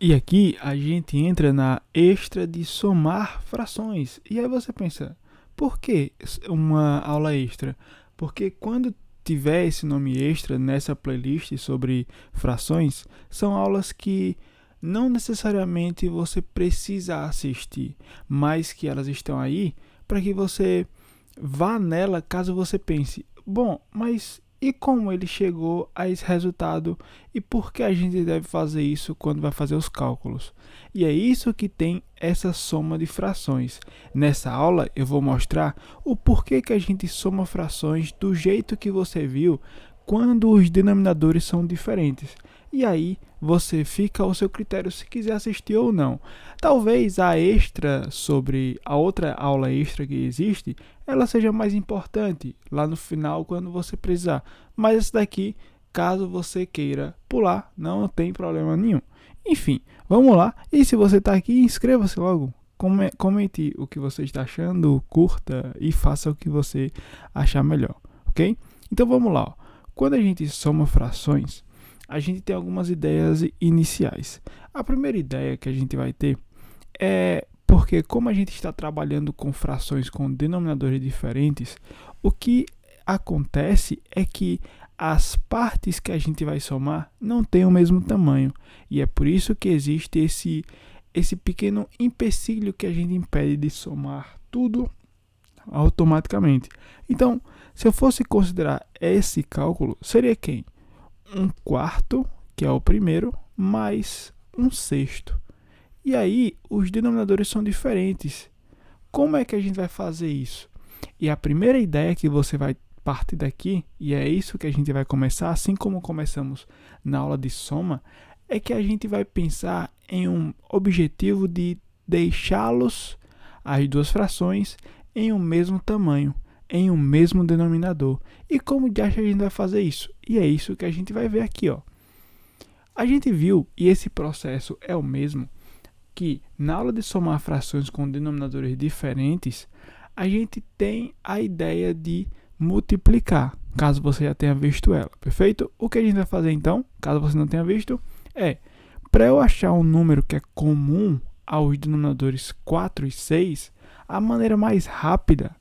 E aqui a gente entra na extra de somar frações. E aí você pensa, por que uma aula extra? Porque quando tiver esse nome extra nessa playlist sobre frações, são aulas que não necessariamente você precisa assistir, mas que elas estão aí para que você vá nela caso você pense, bom, mas e como ele chegou a esse resultado e por que a gente deve fazer isso quando vai fazer os cálculos? E é isso que tem essa soma de frações. Nessa aula eu vou mostrar o porquê que a gente soma frações do jeito que você viu quando os denominadores são diferentes. E aí você fica ao seu critério se quiser assistir ou não. Talvez a extra sobre a outra aula extra que existe, ela seja mais importante lá no final quando você precisar. Mas essa daqui, caso você queira pular, não tem problema nenhum. Enfim, vamos lá. E se você está aqui, inscreva-se logo. Comente o que você está achando, curta e faça o que você achar melhor, ok? Então vamos lá. Ó. Quando a gente soma frações, a gente tem algumas ideias iniciais. A primeira ideia que a gente vai ter é porque, como a gente está trabalhando com frações com denominadores diferentes, o que acontece é que as partes que a gente vai somar não têm o mesmo tamanho. E é por isso que existe esse pequeno empecilho que a gente impede de somar tudo automaticamente. Então, se eu fosse considerar esse cálculo, seria quem? 1/4, que é o primeiro, mais 1/6. E aí, os denominadores são diferentes. Como é que a gente vai fazer isso? E a primeira ideia que você vai partir daqui, e é isso que a gente vai começar, assim como começamos na aula de soma, é que a gente vai pensar em um objetivo de deixá-los, as duas frações, em um mesmo tamanho, em um mesmo denominador. E como de acha a gente vai fazer isso? E é isso que a gente vai ver aqui, ó. A gente viu, e esse processo é o mesmo, que na aula de somar frações com denominadores diferentes, a gente tem a ideia de multiplicar, caso você já tenha visto ela, perfeito? O que a gente vai fazer então, caso você não tenha visto, é, para eu achar um número que é comum aos denominadores 4 e 6, a maneira mais rápida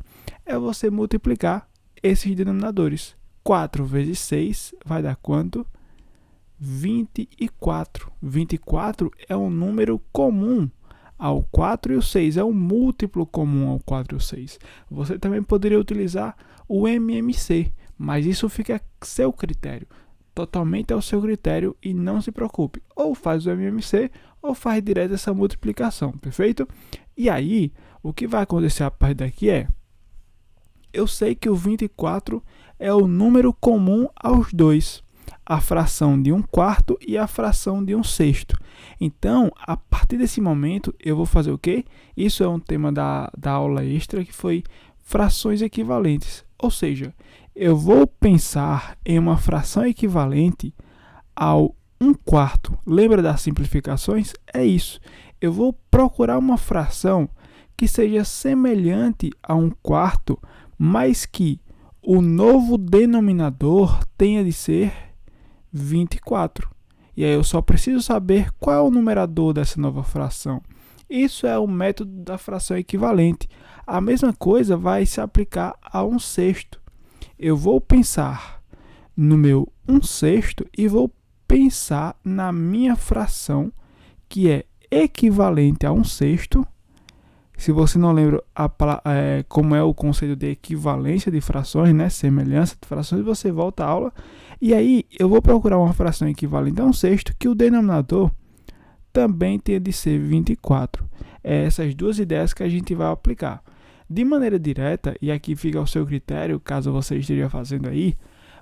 é você multiplicar esses denominadores. 4 vezes 6 vai dar quanto? 24. 24 é um número comum ao 4 e o 6, é um múltiplo comum ao 4 e o 6. Você também poderia utilizar o MMC, mas isso fica a seu critério, totalmente ao seu critério, e não se preocupe, ou faz o MMC ou faz direto essa multiplicação, perfeito? E aí, o que vai acontecer a partir daqui é, eu sei que o 24 é o número comum aos dois, a fração de 1/4 e a fração de 1/6. Então, a partir desse momento, eu vou fazer o quê? Isso é um tema da aula extra, que foi frações equivalentes. Ou seja, eu vou pensar em uma fração equivalente ao 1/4. Lembra das simplificações? É isso. Eu vou procurar uma fração que seja semelhante a 1/4, mas que o novo denominador tenha de ser 24. E aí eu só preciso saber qual é o numerador dessa nova fração. Isso é o método da fração equivalente. A mesma coisa vai se aplicar a 1/6. Eu vou pensar no meu 1/6 e vou pensar na minha fração que é equivalente a 1/6. Se você não lembra como é o conceito de equivalência de frações, né? Semelhança de frações, você volta à aula. E aí eu vou procurar uma fração equivalente a 1/6 que o denominador também tem de ser 24. É essas duas ideias que a gente vai aplicar. De maneira direta, e aqui fica ao seu critério, caso você esteja fazendo aí,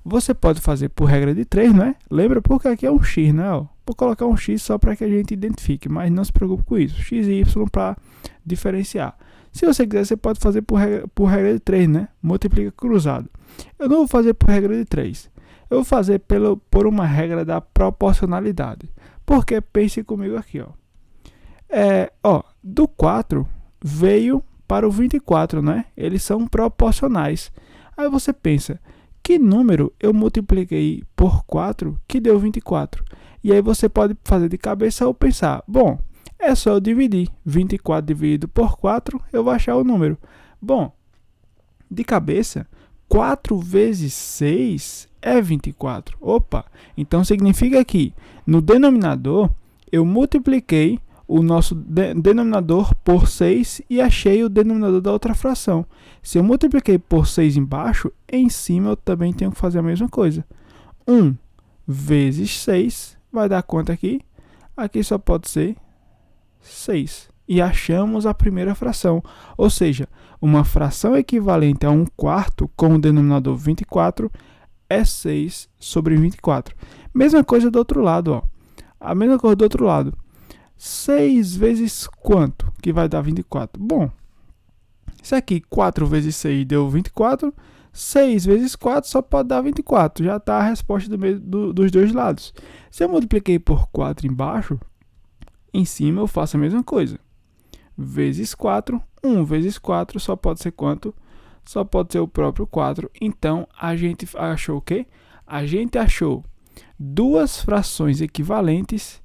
você pode fazer por regra de 3, né? Lembra? Porque aqui é um x, né? Vou colocar um x só para que a gente identifique, mas não se preocupe com isso. X e y para diferenciar. Se você quiser, você pode fazer por regra de 3, né? Multiplica cruzado. Eu não vou fazer por regra de 3. Eu vou fazer por uma regra da proporcionalidade. Porque pense comigo aqui, ó. Do 4 veio para o 24, né? Eles são proporcionais. Aí você pensa, que número eu multipliquei por 4 que deu 24? E aí você pode fazer de cabeça ou pensar, bom, é só eu dividir 24 dividido por 4, eu vou achar o número. Bom, de cabeça, 4 vezes 6 é 24. Opa, então significa que no denominador eu multipliquei o nosso denominador por 6 e achei o denominador da outra fração. Se eu multipliquei por 6 embaixo, em cima eu também tenho que fazer a mesma coisa. 1 vezes 6 vai dar quanto aqui? Aqui só pode ser 6. E achamos a primeira fração. Ou seja, uma fração equivalente a 1/4 com o denominador 24 é 6 sobre 24. Mesma coisa do outro lado. Ó. A mesma coisa do outro lado. 6 vezes quanto que vai dar 24? Bom, isso aqui, 4 vezes 6 deu 24. 6 vezes 4 só pode dar 24. Já está a resposta dos dois lados. Se eu multipliquei por 4 embaixo, em cima eu faço a mesma coisa. Vezes 4. 1 vezes 4 só pode ser quanto? Só pode ser o próprio 4. Então, a gente achou o quê? A gente achou duas frações equivalentes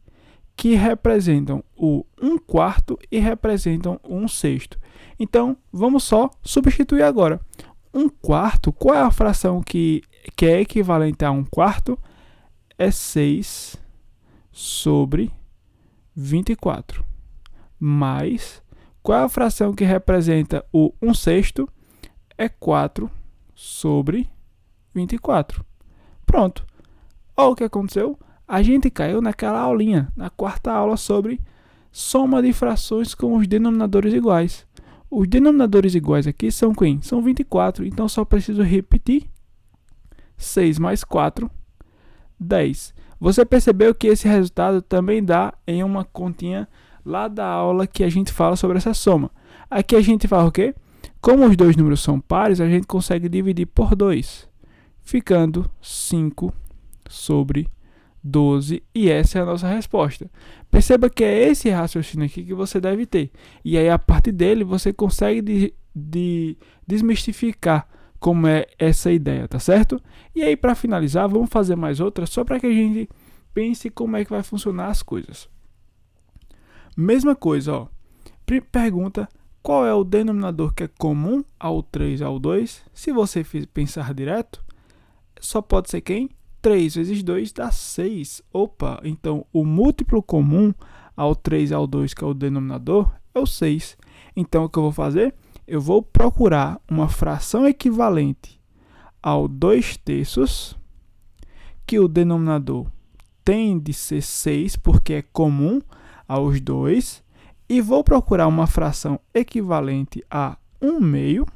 que representam o 1/4 e representam o 1/6. Então, vamos só substituir agora. 1/4, qual é a fração que é equivalente a 1/4? É 6 sobre 24. Mais, qual é a fração que representa o 1/6? É 4 sobre 24. Pronto. Olha o que aconteceu. A gente caiu naquela aulinha, na quarta aula, sobre soma de frações com os denominadores iguais. Os denominadores iguais aqui são quem? São 24, então só preciso repetir. 6 mais 4, 10. Você percebeu que esse resultado também dá em uma continha lá da aula que a gente fala sobre essa soma. Aqui a gente fala o quê? Como os dois números são pares, a gente consegue dividir por 2, ficando 5 sobre 12, e essa é a nossa resposta. Perceba que é esse raciocínio aqui que você deve ter. E aí, a partir dele, você consegue desmistificar como é essa ideia, tá certo? E aí, para finalizar, vamos fazer mais outra, só para que a gente pense como é que vai funcionar as coisas. Mesma coisa, ó. Pergunta, qual é o denominador que é comum ao 3 e ao 2? Se você pensar direto, só pode ser quem? 3 vezes 2 dá 6. Opa, então o múltiplo comum ao 3 e ao 2, que é o denominador, é o 6. Então o que eu vou fazer? Eu vou procurar uma fração equivalente ao 2/3, que o denominador tem de ser 6, porque é comum aos dois, e vou procurar uma fração equivalente a 1/2,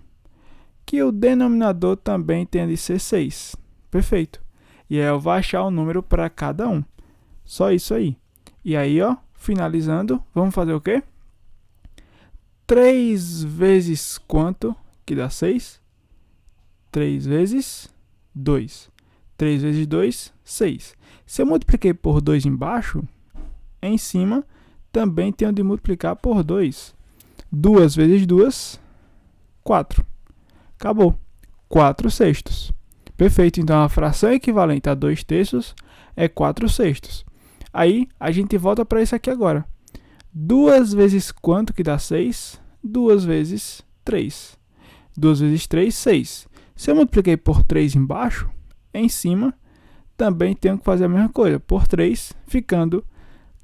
que o denominador também tem de ser 6. Perfeito. E aí eu vou achar o número para cada um. Só isso aí. E aí, ó, finalizando, vamos fazer o quê? 3 vezes quanto que dá 6? 3 vezes 2. 3 vezes 2, 6. Se eu multipliquei por 2 embaixo, em cima também tenho de multiplicar por 2. 2 vezes 2, 4. Acabou. 4/6. Perfeito, então a fração equivalente a 2/3 é 4/6. Aí a gente volta para isso aqui agora. 2 vezes quanto que dá 6? 2 vezes 3. 2 vezes 3, 6. Se eu multipliquei por 3 embaixo, em cima também tenho que fazer a mesma coisa, por 3, ficando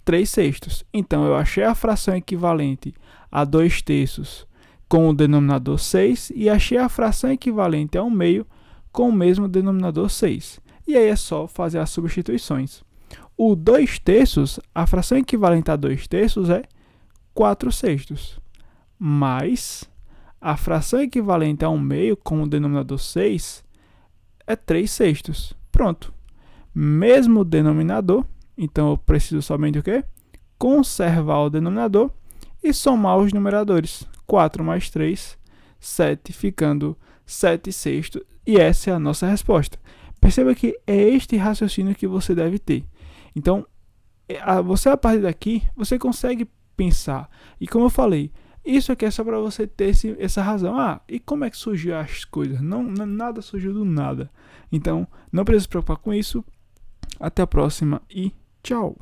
3/6. Então eu achei a fração equivalente a 2/3 com o denominador 6 e achei a fração equivalente a 1/2 com o mesmo denominador 6. E aí é só fazer as substituições. O 2/3, a fração equivalente a 2/3 é 4/6. Mais a fração equivalente a 1/2 com o denominador 6 é 3/6. Pronto. Mesmo denominador, então eu preciso somente o quê? Conservar o denominador e somar os numeradores. 4 mais 3, 7, ficando 7/6. E essa é a nossa resposta. Perceba que é este raciocínio que você deve ter. Então, você a partir daqui, você consegue pensar. E como eu falei, isso aqui é só para você ter essa razão. E como é que surgiu as coisas? Nada surgiu do nada. Então, não precisa se preocupar com isso. Até a próxima e Tchau!